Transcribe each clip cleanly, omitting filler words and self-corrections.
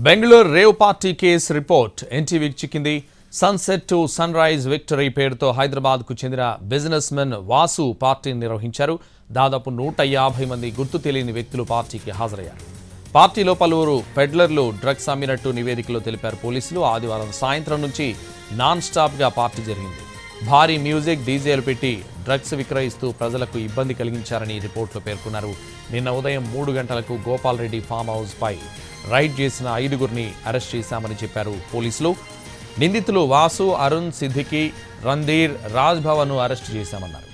Bengaluru rave party case report ఎన్టీవీకి చిక్కింది. Sunset to sunrise victory పేరుతో హైదరాబాద్కు చెందిన బిజినెస్ మెన్ వాసు పార్టీని నిర్వహించారు. దాదాపు 150 మంది గుర్తు తెలియని వ్యక్తులు పార్టీకి హాజరయ్యారు. పార్టీలో పలువురు పెడ్లర్లు డ్రగ్స్ అమ్మినట్టు నివేదికలో తెలిపారు పోలీసులు. ఆదివారం సాయంత్రం నుంచి నాన్ స్టాప్గా పార్టీ జరిగింది. భారీ మ్యూజిక్, డీజేలు పెట్టి డ్రగ్స్ విక్రయిస్తూ ప్రజలకు ఇబ్బంది కలిగించారని రిపోర్టులో పేర్కొన్నారు. నిన్న ఉదయం 3 గంటలకు గోపాల్ రెడ్డి ఫామ్ హౌస్ పై రైడ్ చేసిన 5గురిని అరెస్ట్ చేశామని చెప్పారు పోలీసులు. నిందితులు వాసు, అరుణ్, సిద్దికి, రణ్ధీర్, రాజ్ భవన్ ను అరెస్ట్ చేశామన్నారు.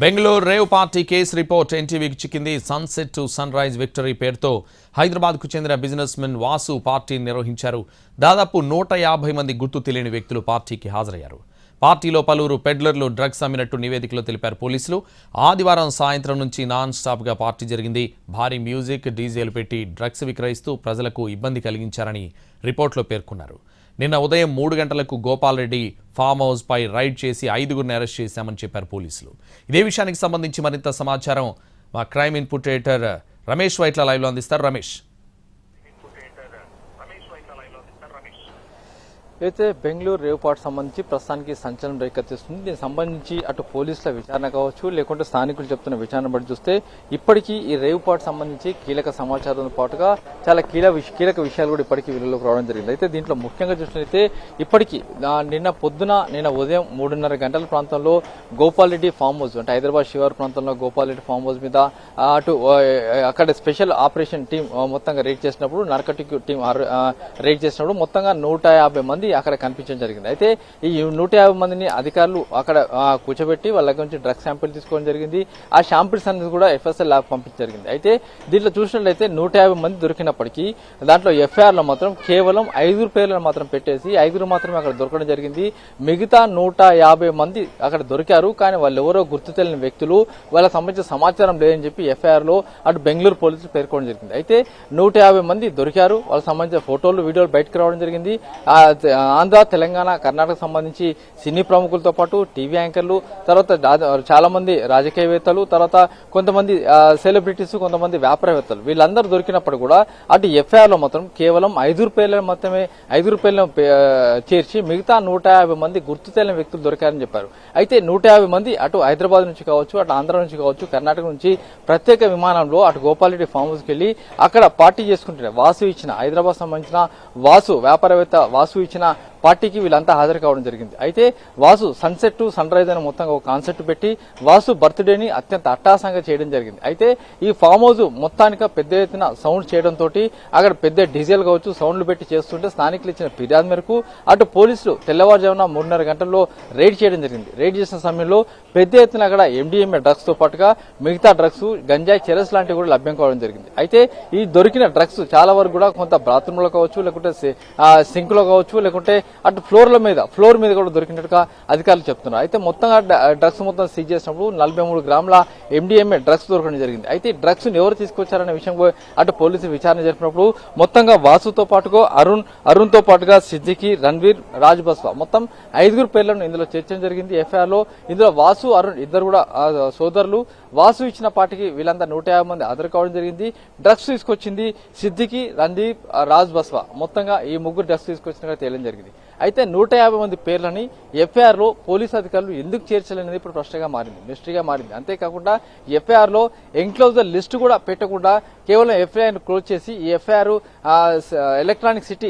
Bengaluru rave party case report ఎన్టీవీకి చిక్కింది. Sunset to sunrise victory పేరుతో హైదరాబాద్కు చెందిన బిజినెస్ మెన్ వాసు పార్టీని నిర్వహించారు. దాదాపు 150 మంది గుర్తు తెలియని వ్యక్తులు పార్టీకి హాజరయ్యారు. పార్టీలో పలువురు పెడ్లర్లు డ్రగ్స్ అమ్మినట్టు నివేదికలో తెలిపారు పోలీసులు. ఆదివారం సాయంత్రం నుంచి నాన్ స్టాప్గా పార్టీ జరిగింది. భారీ మ్యూజిక్, డీజేలు పెట్టి డ్రగ్స్ విక్రయిస్తూ ప్రజలకు ఇబ్బంది కలిగించారని రిపోర్టులో పేర్కొన్నారు. నిన్న ఉదయం 3 గంటలకు గోపాల్ రెడ్డి ఫామ్ హౌస్ పై రైడ్ చేసి 5గురిని అరెస్ట్ చేశామని చెప్పారు పోలీసులు. ఇదే విషయానికి సంబంధించి మరింత సమాచారం మా crime input editor Ramesh Vaitla లైవ్లో అందిస్తారు. రమేష్, అయితే బెంగళూరు రేవ్ పార్టీ సంబంధించి ప్రస్తుతానికి సంచలనం రేకెత్తిస్తుంది. దీనికి సంబంధించి అటు పోలీసుల విచారణ కావచ్చు, లేకుంటే స్థానికులు చెప్తున్న విచారణ బట్టి చూస్తే ఇప్పటికీ ఈ రేవ్ పార్టీ సంబంధించి కీలక సమాచారంతో పాటుగా చాలా కీలక విషయాలు కూడా ఇప్పటికీ వీళ్ళలోకి రావడం జరిగింది. అయితే దీంట్లో ముఖ్యంగా చూసినట్లయితే ఇప్పటికీ నిన్న ఉదయం 3:30 గంటల ప్రాంతంలో గోపాల్ రెడ్డి ఫామ్ హౌస్, అంటే హైదరాబాద్ శివారు ప్రాంతంలో గోపాల్ రెడ్డి ఫామ్ హౌస్ మీద అటు అక్కడ స్పెషల్ ఆపరేషన్ టీం మొత్తంగా రేడ్ చేసినప్పుడు, నార్కటిక్ టీం రేడ్ చేసినప్పుడు మొత్తంగా 150 మంది అక్కడ కనిపించడం జరిగింది. అయితే ఈ 150 మందిని అధికారులు అక్కడ కూర్చోబెట్టి వాళ్ళ దగ్గర నుంచి డ్రగ్స్ శాంపిల్ తీసుకోవడం జరిగింది. ఆ శాంపిల్స్ అనేది కూడా FSL ల్యాబ్ పంపించడం జరిగింది. అయితే దీంట్లో చూసినట్లయితే 150 మంది దొరికినప్పటికీ దాంట్లో FIR లో మాత్రం కేవలం 5 పేర్లను మాత్రం పెట్టేసి 5 మాత్రమే అక్కడ దొరకడం జరిగింది. మిగతా 150 మంది అక్కడ దొరికారు, కానీ వాళ్ళు ఎవరో గుర్తు తెలియని వ్యక్తులు, వాళ్ళకి సంబంధించిన సమాచారం లేదని చెప్పి FIR లో అటు బెంగళూరు పోలీసులు పేర్కొనడం జరిగింది. అయితే 150 మంది దొరికారు, వాళ్ళకి సంబంధించిన ఫోటోలు, వీడియోలు బయటకు రావడం జరిగింది. ఆంధ్ర, తెలంగాణ, కర్ణాటక సంబంధించి సినీ ప్రముఖులతో పాటు టీవీ యాంకర్లు, తర్వాత చాలా మంది రాజకీయవేత్తలు, తర్వాత కొంతమంది సెలబ్రిటీస్, కొంతమంది వ్యాపారవేత్తలు, వీళ్ళందరూ దొరికినప్పుడు కూడా అటు FIR లో మాత్రం కేవలం 5 పేర్లను మాత్రమే 5 పేర్లను చేర్చి మిగతా 150 మంది గుర్తు తెలియని వ్యక్తులు దొరికారని చెప్పారు. అయితే 150 మంది అటు హైదరాబాద్ నుంచి కావచ్చు, అటు ఆంధ్ర నుంచి కావచ్చు, కర్ణాటక నుంచి ప్రత్యేక విమానంలో అటు గోపాల్ రెడ్డి ఫామ్ హౌస్కి వెళ్లి అక్కడ పార్టీ చేసుకుంటున్నారు. వాసు ఇచ్చిన, హైదరాబాద్ సంబంధించిన వాసు, వ్యాపారవేత్త వాసు ఇచ్చిన పార్టీకి వీళ్ళంతా హాజరు కావడం జరిగింది. అయితే Vasu sunset to sunrise అని మొత్తంగా ఒక కాన్సెప్ట్ పెట్టి వాసు బర్త్డేని అత్యంత అట్టాసంగా చేయడం జరిగింది. అయితే ఈ ఫామ్ హౌస్ మొత్తానికి పెద్ద ఎత్తున సౌండ్ చేయడంతో అక్కడ పెద్ద డీజేలు కావచ్చు సౌండ్లు పెట్టి చేస్తుంటే స్థానికులు ఇచ్చిన ఫిర్యాదు మేరకు అటు పోలీసులు తెల్లవారుజామున 3:30 గంటల్లో రైడ్ చేయడం జరిగింది. రైడ్ చేసిన సమయంలో పెద్ద ఎత్తున అక్కడ MDMA డ్రగ్స్ తో పాటుగా మిగతా డ్రగ్స్, గంజాయి, చెరస్ లాంటివి కూడా లభ్యం కావడం జరిగింది. అయితే ఈ దొరికిన డ్రగ్స్ చాలా వరకు కూడా కొంత బాత్రూమ్ లో కావచ్చు, లేకుంటే సింక్ లో కావచ్చు, లేకుంటే అటు ఫ్లోర్ మీద కూడా దొరికినట్టుగా అధికారులు చెప్తున్నారు. అయితే మొత్తంగా డ్రగ్స్ మొత్తం సీజ్ చేసినప్పుడు 43 గ్రాముల MDMA డ్రగ్స్ దొరకడం జరిగింది. అయితే ఈ డ్రగ్స్ ఎవరు తీసుకొచ్చారనే విషయం అటు పోలీసులు విచారణ జరిపినప్పుడు మొత్తంగా వాసుతో పాటుగా అరుణ్ తో పాటుగా సిద్దికి, రణ్ధీర్, రాజ్ బస్వా మొత్తం 5 పేర్లను ఇందులో చేర్చడం జరిగింది. FIR లో ఇందులో వాసు, అరుణ్ ఇద్దరు కూడా సోదరులు. వాసు ఇచ్చిన పార్టీకి వీళ్ళంతా 150 మంది హాజరు కావడం జరిగింది. డ్రగ్స్ తీసుకొచ్చింది సిద్దికి, రణ్ధీర్, రాజ్ బస్వా, మొత్తంగా ఈ 3 డ్రగ్స్ తీసుకొచ్చినట్టుగా తేలింది జరిగింది. అయితే 150 మంది పేర్లని FIR లో పోలీసు అధికారులు ఎందుకు చేర్చలేనిది ఇప్పుడు ప్రశ్నగా మారింది, మిస్టరీగా మారింది. అంతేకాకుండా FIR లో ఎన్క్లోజర్ లిస్టు కూడా పెట్టకుండా కేవలం FIR క్లోజ్ చేసి ఈ FIR ఎలక్ట్రానిక్ సిటీ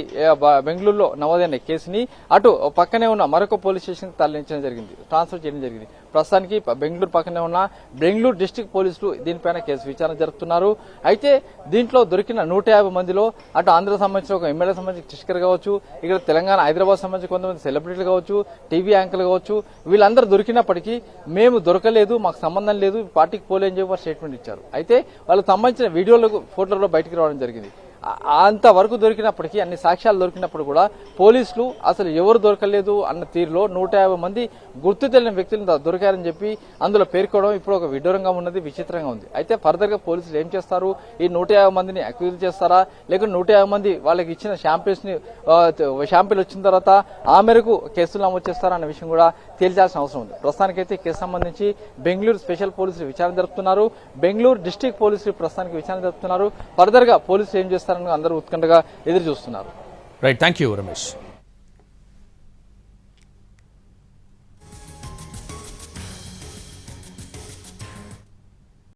బెంగళూరులో నమోదైన కేసుని అటు పక్కనే ఉన్న మరొక పోలీస్ స్టేషన్ తరలించడం జరిగింది, ట్రాన్స్ఫర్ చేయడం జరిగింది. ప్రస్తుతానికి బెంగళూరు పక్కనే ఉన్న బెంగళూరు డిస్టిక్ పోలీసులు దీనిపైన కేసు విచారణ జరుపుతున్నారు. అయితే దీంట్లో దొరికిన 150 మందిలో అటు ఆంధ్ర సంబంధించిన ఒక ఎమ్మెల్యే సంబంధించిన టిష్కర్ కావచ్చు, ఇక్కడ తెలంగాణ, హైదరాబాద్ సంబంధించిన కొంతమంది సెలబ్రిటీలు కావచ్చు, టీవీ యాంకర్లు కావచ్చు, వీళ్ళందరూ దొరికినప్పటికీ మేము దొరకలేదు, మాకు సంబంధం లేదు, పార్టీకి పోలేని చెప్పి స్టేట్మెంట్ ఇచ్చారు. అయితే వాళ్ళకి సంబంధించిన వీడియోలకు, ఫోటోలో బయటికి రావడం జరిగింది. అంతవరకు దొరికినప్పటికీ, అన్ని సాక్ష్యాలు దొరికినప్పుడు కూడా పోలీసులు అసలు ఎవరు దొరకలేదు అన్న తీరులో 150 మంది గుర్తు తెలియని వ్యక్తులు దొరికారని చెప్పి అందులో పేర్కోవడం ఇప్పుడు ఒక విడ్డూరంగా ఉన్నది, విచిత్రంగా ఉంది. అయితే ఫర్దర్ గా పోలీసులు ఏం చేస్తారు? ఈ 150 మందిని అక్యూజ్ చేస్తారా, లేకుంటే 150 మంది వాళ్ళకి ఇచ్చిన శాంపిల్ వచ్చిన తర్వాత ఆ మేరకు కేసులు నమోదు చేస్తారా అన్న విషయం కూడా తేల్చాల్సిన అవసరం ఉంది. ప్రస్తుతానికైతే కేసు సంబంధించి బెంగళూరు స్పెషల్ పోలీసులు విచారణ జరుపుతున్నారు, బెంగళూరు డిస్ట్రిక్ట్ పోలీసులు ప్రస్తుతానికి విచారణ జరుపుతున్నారు. ఫర్దర్ గా పోలీసులు ఏం చేస్తారని అందరూ ఉత్కంఠగా ఎదురు చూస్తున్నారు. Right, thank you Ramesh.